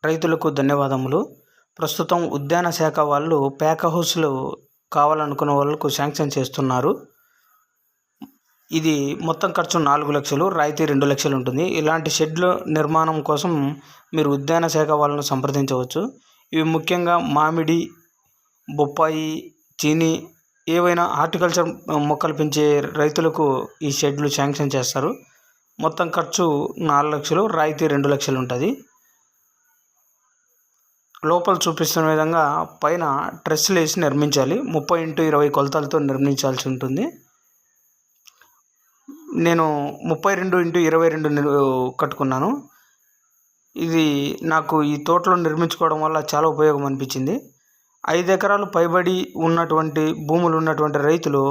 రైతులకు ధన్యవాదములు. ప్రస్తుతం ఉద్యాన శాఖ వాళ్ళు ప్యాక్ హౌస్లు కావాలనుకున్న వాళ్ళకు శాంక్షన్ చేస్తున్నారు. ఇది మొత్తం ఖర్చు 4 లక్షలు, రాయితీ 2 లక్షలు ఉంటుంది. ఇలాంటి షెడ్ల నిర్మాణం కోసం మీరు ఉద్యాన శాఖ వాళ్ళను సంప్రదించవచ్చు. ఇవి ముఖ్యంగా మామిడి, బొప్పాయి, చీని ఏవైనా హార్టికల్చర్ మొక్కలు పెంచే రైతులకు ఈ షెడ్లు శాంక్షన్ చేస్తారు. మొత్తం ఖర్చు 4 లక్షలు, రాయితీ 2 లక్షలు ఉంటుంది. లోపల చూపిస్తున్న విధంగా పైన ట్రెస్సులు వేసి నిర్మించాలి. 30x20 కొలతలతో నిర్మించాల్సి ఉంటుంది. నేను 32x22 కట్టుకున్నాను. ఇది నాకు ఈ తోటలో నిర్మించుకోవడం వల్ల చాలా ఉపయోగం అనిపించింది. 5 ఎకరాలు పైబడి ఉన్నటువంటి భూములు ఉన్నటువంటి రైతులు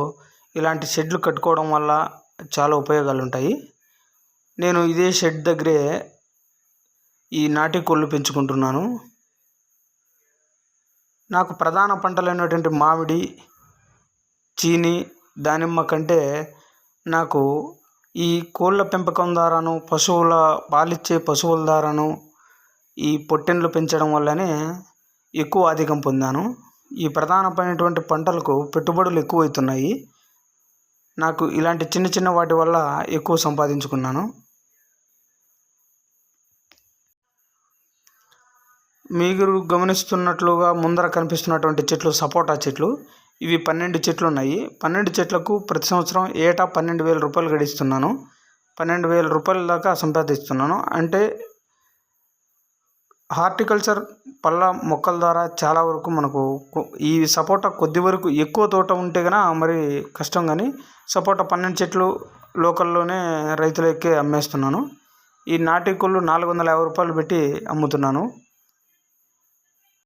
ఇలాంటి షెడ్లు కట్టుకోవడం వల్ల చాలా ఉపయోగాలు ఉంటాయి. నేను ఇదే షెడ్ దగ్గరే ఈ నాటి కోళ్ళు పెంచుకుంటున్నాను. నాకు ప్రధాన పంటలైనటువంటి మామిడి, చీని, దానిమ్మ కంటే నాకు ఈ కోళ్ళ పెంపకం ద్వారాను, పశువుల పాలిచ్చే పశువుల ద్వారాను, ఈ పొట్టెన్లు పెంచడం వల్లనే ఎక్కువ ఆధిక్యం పొందాను. ఈ ప్రధానమైనటువంటి పంటలకు పెట్టుబడులు ఎక్కువ అవుతున్నాయి. నాకు ఇలాంటి చిన్న చిన్న వాటి వల్ల ఎక్కువ సంపాదించుకున్నాను. మీరు గమనిస్తున్నట్లుగా ముందర కనిపిస్తున్నటువంటి చెట్లు సపోటా చెట్లు. ఇవి 12 చెట్లు ఉన్నాయి. 12 చెట్లకు ప్రతి సంవత్సరం ఏటా 12,000 రూపాయలు గడిస్తున్నాను. 12,000 రూపాయల దాకా సంపాదిస్తున్నాను. అంటే హార్టికల్చర్ పళ్ళ మొక్కల ద్వారా చాలా వరకు మనకు ఈ సపోటా కొద్ది వరకు ఎక్కువ తోట ఉంటే కనుక మరి కష్టం, కానీ సపోటా 12 చెట్లు లోకల్లోనే రైతులకే అమ్మేస్తున్నాను. ఈ నాటి కోళ్ళు 450 రూపాయలు పెట్టి అమ్ముతున్నాను.